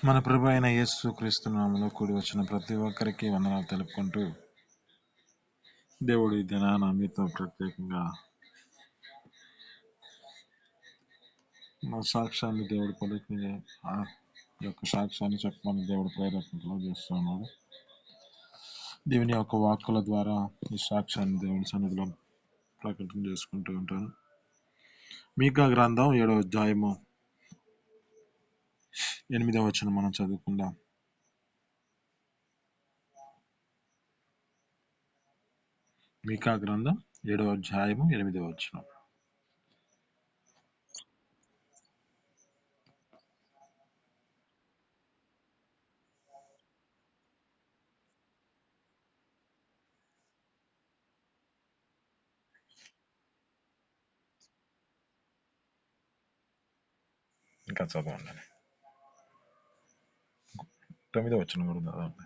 మన ప్రభు అయిన యేసు క్రీస్తు నామములో కూడి వచ్చిన ప్రతి ఒక్కరికి వందనాలు తెలుపుకుంటూ, దేవుడి దినాన మీతో ప్రత్యేకంగా మా సాక్ష్యాన్ని దేవుడు పలికి ఆ యొక్క సాక్ష్యాన్ని చెప్పమని దేవుడు ప్రేరేపణలో చేస్తూ ఉన్నాడు. దేవుని యొక్క వాక్కుల ద్వారా ఈ సాక్ష్యాన్ని దేవుని సన్నిధిలో ప్రకటన చేసుకుంటూ ఉంటాను. మీకా గ్రంథం 7వ అధ్యాయము 8వ వచనం మనం చదువుకుందాం. మీకా గ్రంథం 7వ అధ్యాయము 8వ వచనం. ఇంకా చదవండి. 9వ వచనం కూడా చదవండి.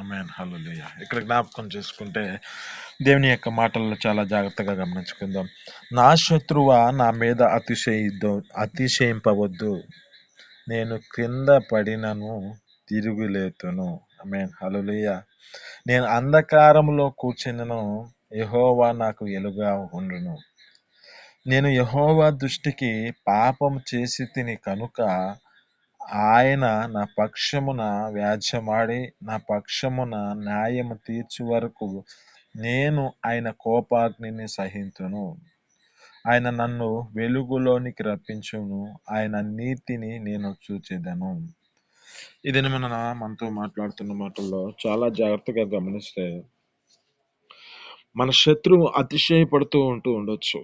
ఆమేన్, హల్లెలూయా. ఇక్కడ జ్ఞాపకం చేసుకుంటే దేవుని యొక్క మాటల్లో చాలా జాగ్రత్తగా గమనించుకుందాం. నా శత్రువా నా మీద అతిశయింపవద్దు, నేను క్రింద పడినను తిరుగులేతును. ఆమేన్, హల్లెలూయా. నేను అంధకారంలో కూర్చున్నను, యెహోవా నాకు వెలుగుగా ఉండును. నేను యెహోవా దృష్టికి పాపం చేసి తిని కనుక ఆయన నా పక్షమున వ్యాజ్యమాడి నా పక్షమున న్యాయము తీర్చు వరకు నేను ఆయన కోపాగ్నిని సహింతును. ఆయన నన్ను వెలుగులోనికి రప్పించును, ఆయన నీతిని నేను చూచెదను. ఇది మనతో మాట్లాడుతున్న మాటల్లో చాలా జాగ్రత్తగా గమనిస్తే మన శత్రువు అతిశయపడుతూ ఉండొచ్చు.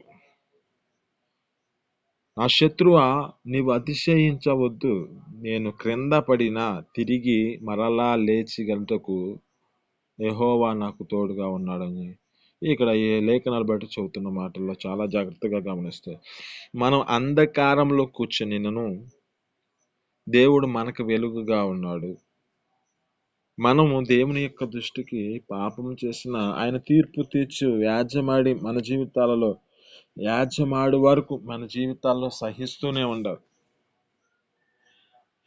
నా శత్రువా, నీవు అతిశయించవద్దు, నేను క్రింద పడినా తిరిగి మరలా లేచిగంటకు యెహోవా నాకు తోడుగా ఉన్నాడని ఇక్కడ ఈ లేఖనాలు బట్టి చెబుతున్న మాటల్లో చాలా జాగ్రత్తగా గమనిస్తే, మనం అంధకారంలో కూర్చునినను దేవుడు మనకు వెలుగుగా ఉన్నాడు. మనము దేవుని యొక్క దృష్టికి పాపం చేసిన ఆయన తీర్పు తీర్చు వ్యాజ్యమాడి మన జీవితాలలో వ్యాజ్యమాడు వరకు మన జీవితాల్లో సహిస్తూనే ఉండాలి.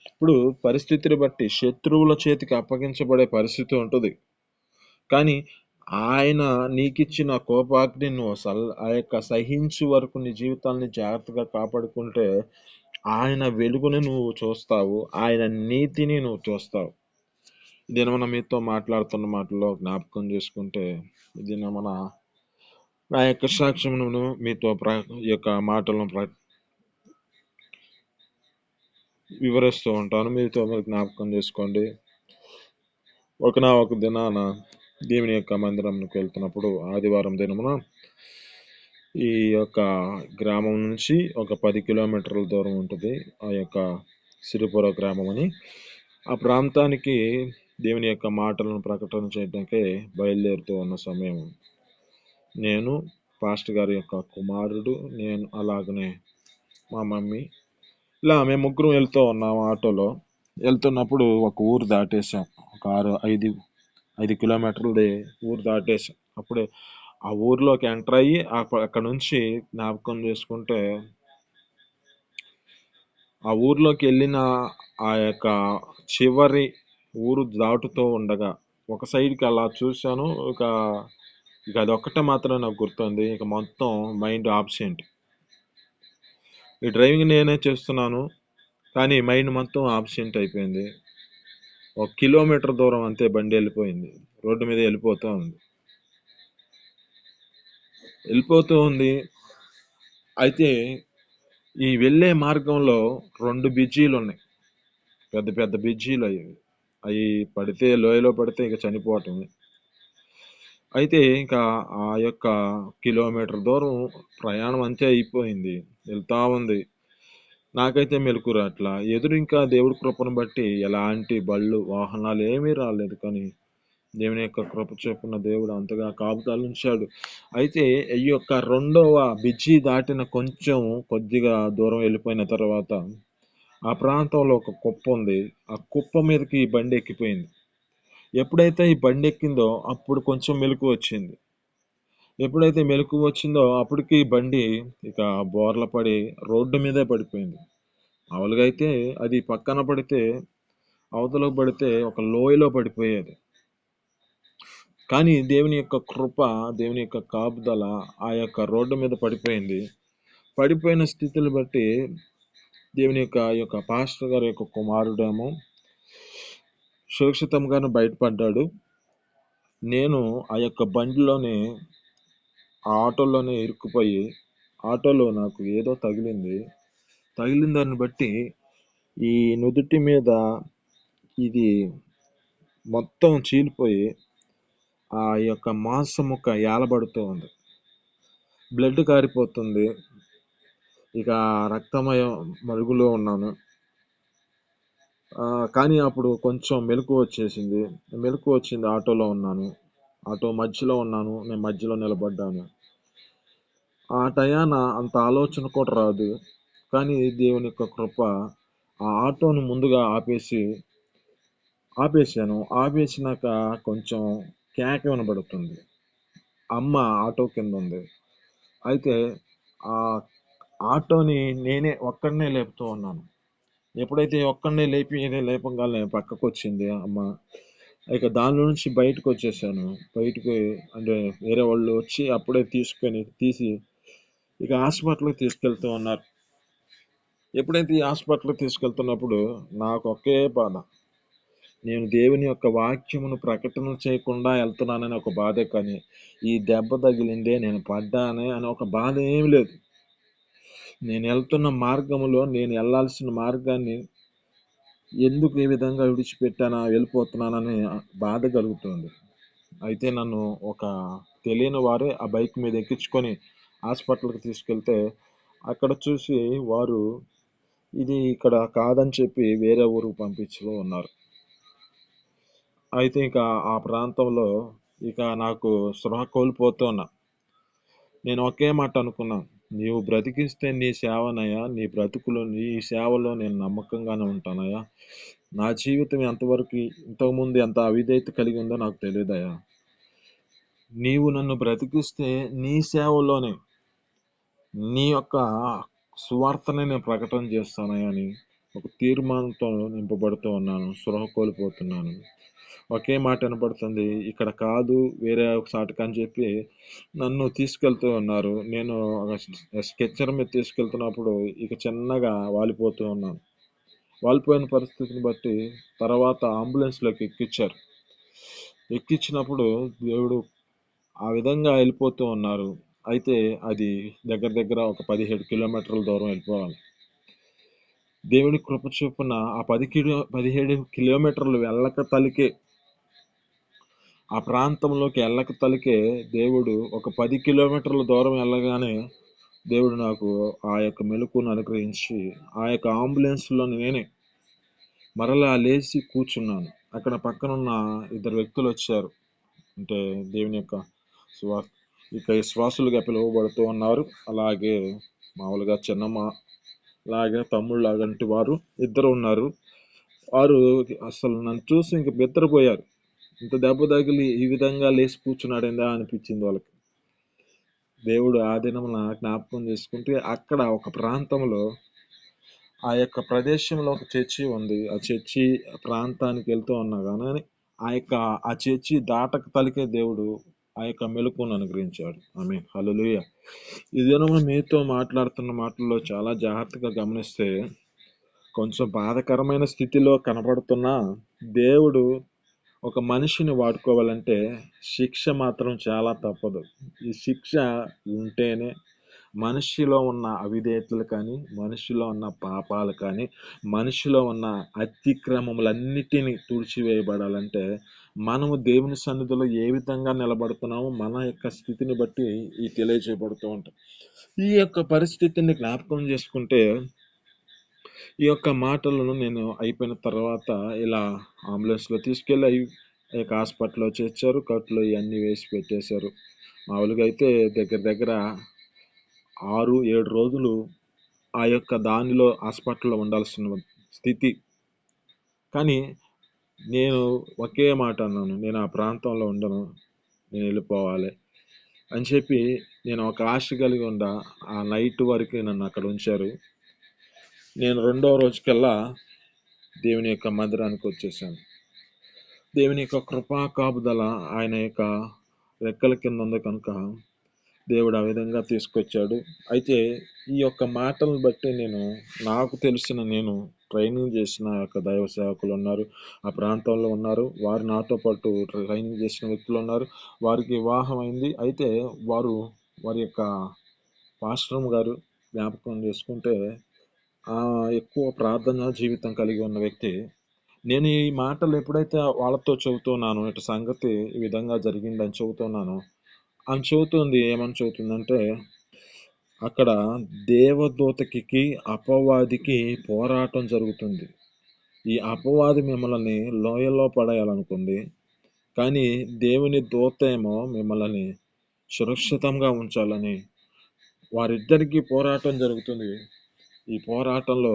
ఇప్పుడు పరిస్థితిని బట్టి శత్రువుల చేతికి అప్పగించబడే పరిస్థితి ఉంటుంది. కానీ ఆయన నీకిచ్చిన కోపాగ్ని నువ్వు ఆ యొక్క సహించు వరకు నీ జీవితాన్ని జాగ్రత్తగా కాపాడుకుంటే ఆయన వెలుగుని నువ్వు చూస్తావు, ఆయన నీతిని నువ్వు చూస్తావు. ఇది మన మీతో మాట్లాడుతున్న మాటల్లో జ్ఞాపకం చేసుకుంటే ఇది నా యొక్క సాక్ష్యమును మీతో ఈ యొక్క మాటలను వివరిస్తూ ఉంటాను. మీతో జ్ఞాపకం చేసుకోండి. ఒక దినాన దేవుని యొక్క మందిరంకి వెళ్తున్నప్పుడు ఆదివారం దినమున ఈ యొక్క గ్రామం నుంచి ఒక 10 కిలోమీటర్ల దూరం ఉంటుంది ఆ యొక్క సిరిపుర గ్రామం అని. ఆ ప్రాంతానికి దేవుని యొక్క మాటలను ప్రకటన చేయడానికే బయలుదేరుతూ ఉన్న సమయం నేను, పాస్టర్ గారి యొక్క కుమారుడు, నేను అలాగనే మా మమ్మీ ఇలా మేము ముగ్గురు వెళ్తూ ఉన్నాము. ఆటోలో వెళ్తున్నప్పుడు ఒక ఊరు దాటేసాం. ఒక 5 కిలోమీటర్లది ఊరు దాటేసాం. అప్పుడే ఆ ఊర్లోకి ఎంటర్ అయ్యి అక్కడ నుంచి జ్ఞాపకం చేసుకుంటే ఆ ఊర్లోకి వెళ్ళిన ఆ యొక్క చివరి ఊరు దాటుతూ ఉండగా ఒక సైడ్కి అలా చూశాను. ఇక అదొక్కటే మాత్రం నాకు గుర్తుంది. ఇక మొత్తం మైండ్ ఆబ్సెంట్. ఈ డ్రైవింగ్ నేనే చేస్తున్నాను కానీ మైండ్ మొత్తం ఆబ్సెంట్ అయిపోయింది. 1 కిలోమీటర్ దూరం అంతే బండి వెళ్ళిపోయింది. రోడ్డు మీద వెళ్ళిపోతూ ఉంది. అయితే ఈ వెళ్ళే మార్గంలో 2 బ్రిడ్జీలు ఉన్నాయి, పెద్ద పెద్ద బ్రిడ్జీలు. అవి పడితే లోయలో పడితే ఇక చనిపోవటమే. అయితే ఇంకా ఆ యొక్క కిలోమీటర్ దూరం ప్రయాణం అంతే అయిపోయింది. వెళ్తా ఉంది. నాకైతే మెలకు రాట్లా. ఎదురు ఇంకా దేవుడి కృపను బట్టి ఎలాంటి బళ్ళు వాహనాలు ఏమీ రాలేదు. కానీ దేవుని యొక్క కృప చొప్పున దేవుడు అంతగా కాపుదల ఉంచాడు. అయితే ఈ యొక్క రెండవ బిజీ దాటిన కొంచెం కొద్దిగా దూరం వెళ్ళిపోయిన తర్వాత ఆ ప్రాంతంలో ఒక కుప్ప ఉంది. ఆ కుప్ప మీదకి ఈ బండి ఎక్కిపోయింది. ఎప్పుడైతే ఈ బండి ఎక్కిందో అప్పుడు కొంచెం మెలకువ వచ్చింది. ఎప్పుడైతే మెలకువ వచ్చిందో అప్పటికి ఈ బండి ఇక బోర్ల పడి రోడ్డు మీదే పడిపోయింది. మామూలుగా అయితే అది పక్కన పడితే, అవతలకు పడితే ఒక లోయలో పడిపోయేది. కానీ దేవుని యొక్క కృప, దేవుని యొక్క కాపుదల ఆ యొక్క రోడ్డు మీద పడిపోయింది. పడిపోయిన స్థితిని బట్టి దేవుని యొక్క పాస్టర్ గారి యొక్క కుమారుడేమో సురక్షితంగానే బయటపడ్డాడు. నేను ఆ యొక్క బండిలోనే, ఆ ఆటోలోనే ఇరుక్కుపోయి, ఆటోలో నాకు ఏదో తగిలింది. తగిలిన దాన్ని బట్టి ఈ నుదుటి మీద ఇది మొత్తం చీలిపోయి ఆ యొక్క మాంసముక్క ఏలబడుతూ ఉంది. బ్లడ్ కారిపోతుంది. ఇక రక్తమయం మరుగులో ఉన్నాను. కానీ అప్పుడు కొంచెం మెలకువ వచ్చేసింది. మెలకువ వచ్చింది. ఆటోలో ఉన్నాను. ఆటో మధ్యలో ఉన్నాను. నేను మధ్యలో నిలబడ్డాను. ఆ టయాన అంత ఆలోచన కూడా రాదు. కానీ దేవుని యొక్క కృప ఆ ఆటోను ముందుగా ఆపేశాను. ఆపేసినాక కొంచెం కేక వినబడుతుంది. అమ్మ ఆటో కింద ఉంది. అయితే ఆ ఆటోని నేనే ఒక్కడినే లేపుతూ ఉన్నాను. ఎప్పుడైతే ఒక్కడినే లేపంగానే పక్కకు వచ్చింది అమ్మ. ఇక దానిలో నుంచి బయటకు వచ్చేసాను. బయటకు అంటే వేరే వాళ్ళు వచ్చి అప్పుడే తీసి ఇక హాస్పిటల్కి తీసుకెళ్తూ ఉన్నారు. ఎప్పుడైతే ఈ హాస్పిటల్కి తీసుకెళ్తున్నప్పుడు నాకు ఒకే బాధ. నేను దేవుని యొక్క వాక్యమును ప్రకటన చేయకుండా వెళ్తున్నానని ఒక బాధే, కానీ ఈ దెబ్బ తగిలిందే, నేను పడ్డానే అని ఒక బాధ ఏమి లేదు. నేను వెళ్తున్న మార్గంలో, నేను వెళ్ళాల్సిన మార్గాన్ని ఎందుకు ఈ విధంగా వెళ్ళిపోతున్నానని బాధ కలుగుతుంది. అయితే నన్ను ఒక తెలియని వారే ఆ బైక్ మీద ఎక్కించుకొని హాస్పిటల్కి తీసుకెళ్తే అక్కడ చూసి వారు ఇది ఇక్కడ కాదని చెప్పి వేరే ఊరికి పంపించు ఉన్నారు. అయితే ఇక ఆ ప్రాంతంలో ఇక నాకు స్పృహ కోల్పోతున్నా. నేను ఒకే మాట అనుకున్నాను, నీవు బ్రతికిస్తే నీ సేవనయ్యా, నీ బ్రతుకులో నీ సేవలో నేను నమ్మకంగానే ఉంటానయ్యా. నా జీవితం ఎంతవరకు ఇంతకుముందు ఎంత అవిధేయత కలిగి ఉందో నాకు తెలియదయ్యా. నీవు నన్ను బ్రతికిస్తే నీ సేవలోనే నీ యొక్క సువార్తనే నేను ప్రకటన చేస్తానయ్యా అని ఒక తీర్మానంతో నింపబడుతూ ఉన్నాను. స్పృహ కోల్పోతున్నాను. ఒకే మాట వినపడుతుంది, ఇక్కడ కాదు వేరే ఒక సాటుకు అని చెప్పి నన్ను తీసుకెళ్తూ ఉన్నారు. నేను స్కెచ్చర్ మీద తీసుకెళ్తున్నప్పుడు ఇక చిన్నగా వాలిపోతూ ఉన్నాను. వాలిపోయిన పరిస్థితిని బట్టి తర్వాత అంబులెన్స్లోకి ఎక్కించారు. ఎక్కించినప్పుడు దేవుడు ఆ విధంగా వెళ్ళిపోతూ ఉన్నారు. అయితే అది దగ్గర దగ్గర ఒక 17 కిలోమీటర్ల దూరం వెళ్ళిపోవాలి. దేవుని కృప చొప్పున ఆ 17 కిలోమీటర్లు వెళ్ళక తలికే, ఆ ప్రాంతంలోకి వెళ్ళక తలికే దేవుడు ఒక 10 కిలోమీటర్ల దూరం వెళ్ళగానే దేవుడు నాకు ఆ యొక్క మెలకువను అనుగ్రహించి ఆ యొక్క అంబులెన్స్లో నేనే మరలా లేచి కూర్చున్నాను. అక్కడ పక్కనున్న ఇద్దరు వ్యక్తులు వచ్చారు. అంటే దేవుని యొక్క శ్వాసులుగా పిలువబడుతూ ఉన్నారు. అలాగే మామూలుగా చిన్నమ్మ లాగా తమ్ముళ్ళు లాగంటి వారు ఇద్దరు ఉన్నారు. వారు అసలు నన్ను చూసి ఇంక బెత్తరపోయారు. ఇంత దెబ్బ తగిలి ఈ విధంగా లేచి కూర్చున్నాడేందా అనిపించింది వాళ్ళకి. దేవుడు ఆ దినమున జ్ఞాపకం చేసుకుంటే అక్కడ ఒక ప్రాంతంలో ఆ యొక్క ప్రదేశంలో ఒక చర్చి ఉంది. ఆ చర్చి ప్రాంతానికి వెళ్తూ ఉన్నా కానీ ఆ చర్చి దాటక తలికే దేవుడు ఆ యొక్క మెలకువను అనుగ్రహించాడు. ఆమేన్, హల్లెలూయా. ఈ దినమున మీతో మాట్లాడుతున్న మాటల్లో చాలా జాగ్రత్తగా గమనిస్తే కొంచెం బాధకరమైన స్థితిలో కనపడుతున్నా దేవుడు ఒక మనిషిని వాడుకోవాలంటే శిక్ష మాత్రం చాలా తప్పదు. ఈ శిక్ష ఉంటేనే మనిషిలో ఉన్న అవిధేయతలు కానీ, మనిషిలో ఉన్న పాపాలు కానీ, మనిషిలో ఉన్న అతిక్రమములన్నిటినీ తుడిచివేయబడాలంటే మనము దేవుని సన్నిధిలో ఏ విధంగా నిలబడుతున్నామో మన యొక్క స్థితిని బట్టి ఈ తెలియజేయబడుతూ ఉంటాం. ఈ యొక్క పరిస్థితిని జ్ఞాపకం చేసుకుంటే ఈ యొక్క మాటలను నేను అయిపోయిన తర్వాత ఇలా అంబులెన్స్లో తీసుకెళ్ళి ఇక హాస్పిటల్లో చేర్చారు. కట్లు ఇవన్నీ వేసి పెట్టేశారు. మామూలుగా అయితే దగ్గర దగ్గర 6-7 రోజులు ఆ యొక్క దానిలో హాస్పిటల్లో ఉండాల్సిన స్థితి. కానీ నేను ఒకే మాట అన్నాను. నేను ఆ ప్రాంతంలో ఉండను. నేను వెళ్ళిపోవాలి అని చెప్పి నేను ఒక ఆశ కలిగి ఆ నైట్ వరకు నన్ను అక్కడ ఉంచారు. నేను రెండో రోజుకల్లా దేవుని యొక్క మందిరానికి వచ్చేసాను. దేవుని యొక్క కృపా కాపుదల ఆయన యొక్క రెక్కల కింద ఉంది కనుక దేవుడు ఆ విధంగా తీసుకొచ్చాడు. అయితే ఈ యొక్క మాటలను బట్టి నాకు తెలిసిన నేను ట్రైనింగ్ చేసిన యొక్క దైవ సేవకులు ఉన్నారు, ఆ ప్రాంతంలో ఉన్నారు. వారు నాతో పాటు ట్రైనింగ్ చేసిన వ్యక్తులు ఉన్నారు. వారికి వివాహం అయింది. అయితే వారి యొక్క పాస్టర్ గారు జ్ఞాపకం చేసుకుంటే ఎక్కువ ప్రార్థన జీవితం కలిగి ఉన్న వ్యక్తి. నేను ఈ మాటలు ఎప్పుడైతే వాళ్ళతో చెబుతున్నానో ఇటు సంగతి ఈ విధంగా జరిగిందని చెబుతున్నానో, ఆమె చెబుతుంది ఏమని చెబుతుందంటే, అక్కడ దేవదూతకి అపవాదికి పోరాటం జరుగుతుంది. ఈ అపవాది మిమ్మల్ని లోయలో పడేయాలనుకుంది. కానీ దేవుని దూత ఏమో మిమ్మల్ని సురక్షితంగా ఉంచాలని వారిద్దరికీ పోరాటం జరుగుతుంది. ఈ పోరాటంలో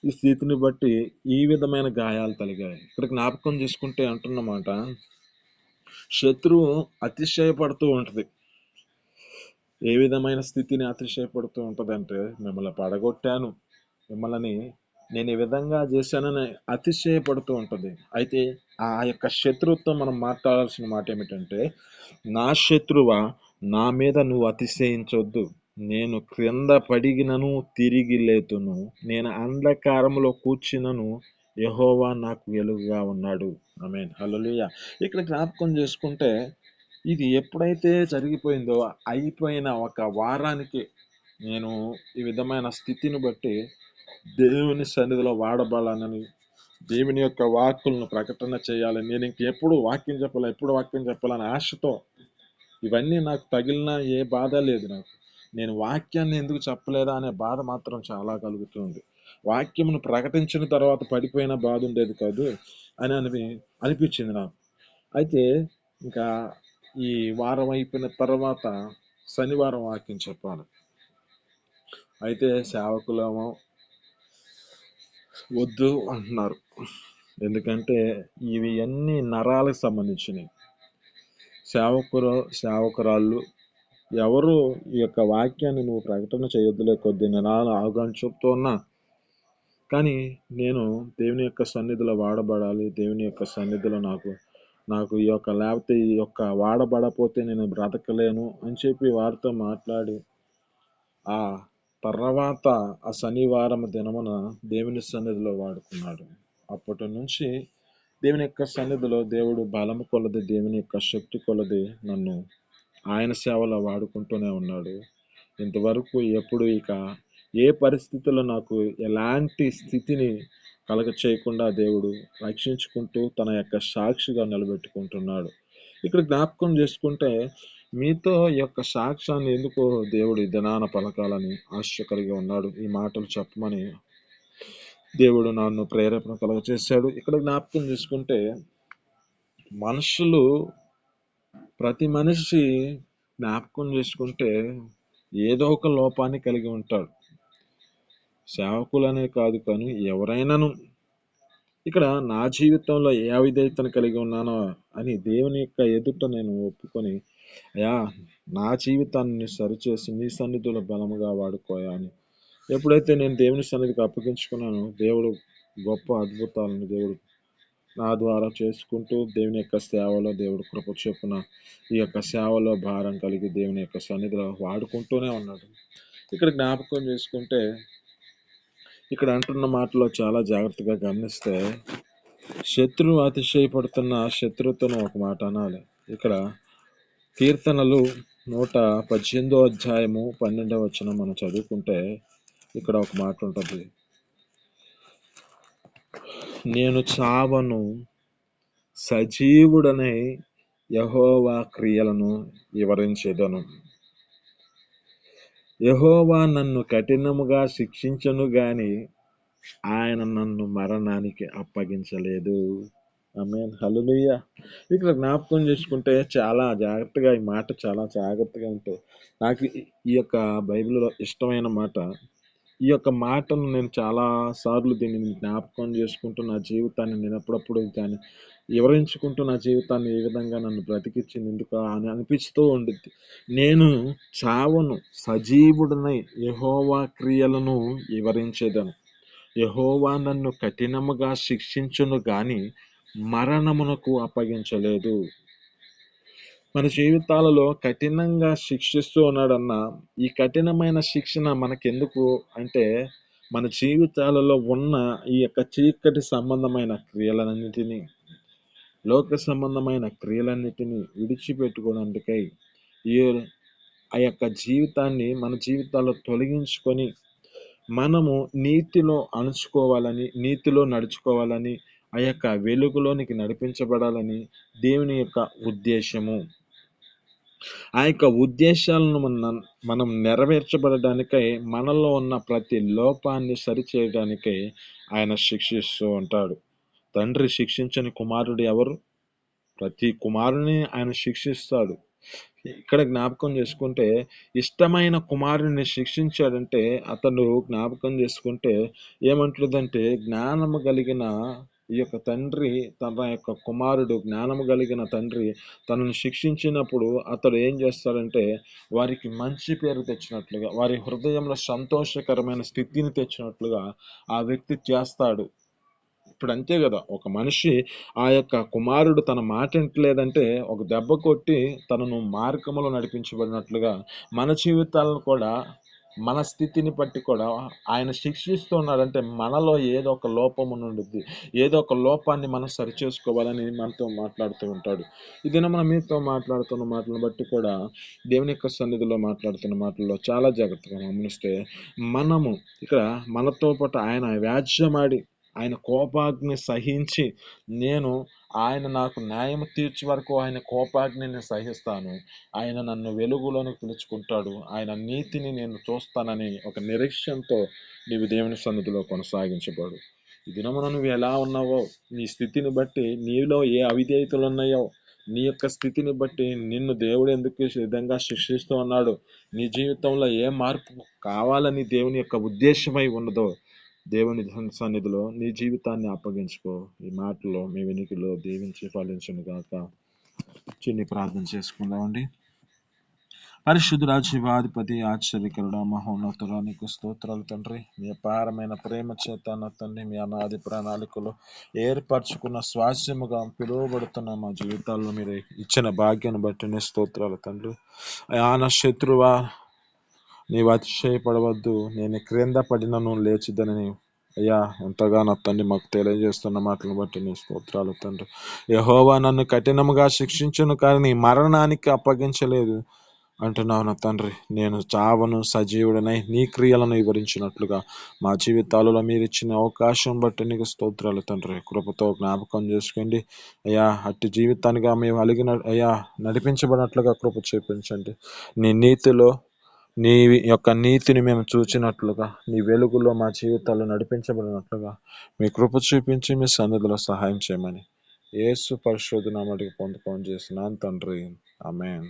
ఈ స్థితిని బట్టి ఈ విధమైన గాయాలు కలిగాయి. ఇక్కడ జ్ఞాపకం చేసుకుంటే అంటున్నమాట, శత్రువు అతిశయపడుతూ ఉంటది. ఏ విధమైన స్థితిని అతిశయపడుతూ ఉంటదంటే, మిమ్మల్ని పడగొట్టాను, మిమ్మల్ని నేను ఈ విధంగా చేశానని అతిశయపడుతూ ఉంటది. అయితే ఆ యొక్క శత్రుత్వం మనం మాట్లాడాల్సిన మాట ఏమిటంటే, నా శత్రువా, నా మీద నువ్వు అతిశయించొద్దు. నేను క్రింద పడిగినను తిరిగి లేతును, నేను అంధకారంలో కూర్చునను యెహోవా నాకు వెలుగుగా ఉన్నాడు. ఆమేన్, హల్లెలూయా. ఇక్కడ జ్ఞాపకం చేసుకుంటే, ఇది ఎప్పుడైతే జరిగిపోయిందో అయిపోయిన ఒక వారానికి నేను ఈ విధమైన స్థితిని బట్టి దేవుని సన్నిధిలో వాడబడాలని, దేవుని యొక్క వాక్కులను ప్రకటన చేయాలని, నేను ఇంకెప్పుడు వాక్యం చెప్పాలని ఆశతో, ఇవన్నీ నాకు తగిలిన ఏ బాధ లేదు నాకు. నేను వాక్యాన్ని ఎందుకు చెప్పలేదా అనే బాధ మాత్రం చాలా కలుగుతుంది. వాక్యమును ప్రకటించిన తర్వాత పడిపోయిన బాధ ఉండేది కాదు అని అనిపించింది నాకు. అయితే ఇంకా ఈ వారం అయిపోయిన తర్వాత శనివారం వాక్యం చెప్పాలి. అయితే సేవకులేమో వద్దు అంటున్నారు. ఎందుకంటే ఇవి అన్ని నరాలకు సంబంధించినవి. సేవకురాళ్ళు ఎవరు ఈ యొక్క వాక్యాన్ని నువ్వు ప్రకటన చేయొద్దులే, కొద్ది దినాలు ఆగుని చెప్తూ ఉన్నా, కానీ నేను దేవుని యొక్క సన్నిధిలో వాడబడాలి. దేవుని యొక్క సన్నిధిలో నాకు ఈ యొక్క, లేకపోతే ఈ యొక్క వాడబడపోతే నేను బ్రతకలేను అని చెప్పి వారితో మాట్లాడి ఆ తర్వాత ఆ శనివారం దినమున దేవుని సన్నిధిలో వాడుకున్నాడు. అప్పటి నుంచి దేవుని యొక్క సన్నిధిలో దేవుడు బలము కొలది, దేవుని యొక్క శక్తి కొలది నన్ను ఆయన సేవలో వాడుకుంటూనే ఉన్నాడు. ఇంతవరకు ఎప్పుడు ఏ పరిస్థితుల్లో నాకు ఎలాంటి స్థితిని కలగ చేయకుండా దేవుడు రక్షించుకుంటూ తన యొక్క సాక్షిగా నిలబెట్టుకుంటున్నాడు. ఇక్కడ జ్ఞాపకం చేసుకుంటే, మీతో ఈ యొక్క సాక్ష్యాన్ని ఎందుకు దేవుడు ఈ దినాన పలకాలని ఆశ కలిగి ఉన్నాడు. ఈ మాటలు చెప్పమని దేవుడు నన్ను ప్రేరేపణ కలుగ చేశాడు. ఇక్కడ జ్ఞాపకం చేసుకుంటే, ప్రతి మనిషి జ్ఞాపకం చేసుకుంటే ఏదో ఒక లోపాన్ని కలిగి ఉంటాడు. సేవకులనే కాదు, కానీ ఎవరైనాను. ఇక్కడ నా జీవితంలో ఏ అవిధేయతను కలిగి ఉన్నానో అని దేవుని యొక్క ఎదుట నేను ఒప్పుకొని, అయ్యా నా జీవితాన్ని సరిచేసి నీ సన్నిధిలో బలముగా వాడుకోయా అని ఎప్పుడైతే నేను దేవుని సన్నిధికి అప్పగించుకున్నానో, దేవుడు గొప్ప అద్భుతాలను దేవుడు నా ద్వారా చేసుకుంటూ దేవుని యొక్క సేవలో దేవుడు కృప చొప్పున ఈ యొక్క సేవలో భారం కలిగి దేవుని యొక్క సన్నిధిలో వాడుకుంటూనే ఉన్నాడు. ఇక్కడ జ్ఞాపకం చేసుకుంటే, ఇక్కడ అంటున్న మాటలో చాలా జాగ్రత్తగా గమనిస్తే, శత్రువు అతిశయపడుతున్న శత్రుత్వం ఒక మాట అనాలి. ఇక్కడ కీర్తనలు 118 అధ్యాయము 12వ వచనం మనం చదువుకుంటే ఇక్కడ ఒక మాట ఉంటుంది, నేను చావను, సజీవుడనై యెహోవా క్రియలను వివరించెదను. యెహోవా నన్ను కఠినముగా శిక్షించను గాని ఆయన నన్ను మరణానికి అప్పగించలేదు. ఆమేన్. హల్లెలూయా. ఇక్కడ జ్ఞాపకం చేసుకుంటే చాలా జాగ్రత్తగా ఈ మాట చాలా జాగ్రత్తగా ఉంటే నాకు ఈ యొక్క బైబిల్‌లో ఇష్టమైన మాట. ఈ యొక్క మాటను నేను చాలా సార్లు దీనిని జ్ఞాపకం చేసుకుంటూ నా జీవితాన్ని నేను అప్పుడప్పుడు దాన్ని వివరించుకుంటూ నా జీవితాన్ని ఏ విధంగా నన్ను బ్రతికించింది ఎందుకా అని అనిపిస్తూ ఉండిద్ది. నేను చావను, సజీవుడనై యెహోవా క్రియలను వివరించెదను. యెహోవా నన్ను కఠినముగా శిక్షించును గాని మరణమునకు అప్పగించలేదు. మన జీవితాలలో కఠినంగా శిక్షిస్తూ ఉన్నాడన్న ఈ కఠినమైన శిక్షణ మనకెందుకు అంటే మన జీవితాలలో ఉన్న ఈ యొక్క చీకటి సంబంధమైన క్రియలన్నిటినీ, లోక సంబంధమైన క్రియలన్నిటినీ విడిచిపెట్టుకోవడానికై ఈ ఆ యొక్క జీవితాన్ని మన జీవితాల్లో తొలగించుకొని మనము నీతిలో అణుచుకోవాలని, నీతిలో నడుచుకోవాలని, ఆ యొక్క వెలుగులోనికి నడిపించబడాలని దేవుని యొక్క ఉద్దేశము. ఆ యొక్క ఉద్దేశాలను మనం నెరవేర్చబడడానికై మనలో ఉన్న ప్రతి లోపాన్ని సరిచేయడానికై ఆయన శిక్షిస్తూ ఉంటాడు. తండ్రి శిక్షించని కుమారుడు ఎవరు? ప్రతి కుమారుని ఆయన శిక్షిస్తాడు. ఇక్కడ జ్ఞాపకం చేసుకుంటే ఇష్టమైన కుమారుని శిక్షించాడంటే అతడు జ్ఞాపకం చేసుకుంటే ఏమంటుందంటే జ్ఞానము కలిగిన ఈ యొక్క తండ్రి తన యొక్క కుమారుడు జ్ఞానము కలిగిన తండ్రి తనను శిక్షించినప్పుడు అతడు ఏం చేస్తాడంటే వారికి మంచి పేరు తెచ్చినట్లుగా, వారి హృదయంలో సంతోషకరమైన స్థితిని తెచ్చినట్లుగా ఆ వ్యక్తి చేస్తాడు. ఇప్పుడు అంతే కదా, ఒక మనిషి ఆ యొక్క కుమారుడు తన మాట వింటలేదంటే ఒక దెబ్బ కొట్టి తనను మార్గములో నడిపించబడినట్లుగా మన జీవితాలను కూడా మన స్థితిని బట్టి కూడా ఆయన శిక్షిస్తున్నాడంటే మనలో ఏదో ఒక లోపం ఉండుద్ది, ఏదో ఒక లోపాన్ని మనం సరిచేసుకోవాలని మనతో మాట్లాడుతూ ఉంటాడు. ఇది మనం మీతో మాట్లాడుతున్న మాటలను బట్టి కూడా దేవుని యొక్క సన్నిధిలో మాట్లాడుతున్న మాటల్లో చాలా జాగ్రత్తగా గమనిస్తే మనము ఇక్కడ మనతో పాటు ఆయన వ్యాజ్యమాడి ఆయన కోపాగ్ని సహించి ఆయన నాకు న్యాయం తీర్చే వరకు ఆయన కోపాగ్నిని సహిస్తాను, ఆయన నన్ను వెలుగులోనికి పిలుచుకుంటాడు, ఆయన నీతిని నేను చూస్తానని ఒక నిరీక్షణతో నీవు దేవుని సన్నిధిలో కొనసాగించబడు. ఈ దినమున నువ్వు ఎలా ఉన్నావో, నీ స్థితిని బట్టి నీలో ఏ అవిధేయతలు ఉన్నాయో, నీ యొక్క స్థితిని బట్టి నిన్ను దేవుడు ఎందుకు ఈ విధంగా శిక్షిస్తూ ఉన్నాడు, నీ జీవితంలో ఏ మార్పు కావాలని దేవుని యొక్క ఉద్దేశమై ఉన్నదో దేవుని సన్నిధిలో నీ జీవితాన్ని అప్పగించుకో. ఈ మాటలో మీ వెనుకలో దీవించి ఫలించును గాక. చిన్ని ప్రార్థన చేసుకుందామండి. పరిశుద్ధుడా, జీవాధిపతి, ఆశ్చర్యకరుడా, మహోన్నతుడా, నీకు స్తోత్రాలు తండ్రి. మీ అపారమైన ప్రేమ చేత నా తండ్రి మీ అనాది ప్రణాళికలో ఏర్పరచుకున్న స్వాస్యముగా పిలువబడుతున్న మా జీవితాల్లో మీరు ఇచ్చిన భాగ్యాన్ని బట్టి నీ స్తోత్రాలు తండ్రి. నా శత్రువా, నీవు అతిశయపడవద్దు, నేను క్రింద పడినను లేచిదనని అయ్యా ఎంతగా నా తండ్రి మాకు తెలియజేస్తున్న మాటలను బట్టి నీ స్తోత్రాలు తండ్రి. యెహోవా నన్ను కఠినముగా శిక్షించును కానీ మరణానికి అప్పగించలేదు అంటున్నావు నా తండ్రి. నేను చావను, సజీవుడనై నీ క్రియలను వివరించినట్లుగా మా జీవితాలలో మీరు ఇచ్చిన అవకాశం బట్టి నీకు స్తోత్రాలు తండ్రి. కృపతో జ్ఞాపకం చేసుకోండి అయ్యా. అట్టి జీవితానిగా మేము నడిపించబడినట్లుగా కృప చూపించండి. నీ నీతిలో నీ యొక్క నీతిని మేము చూచినట్లుగా, నీ వెలుగులో మా జీవితాల్లో నడిపించబడినట్లుగా మీ కృప చూపించి మీ సన్నిధిలో సహాయం చేయమని యేసు పరిశుద్ధ నామములో పొందుకొని చేస్తున్నాను తండ్రి. ఆమేన్.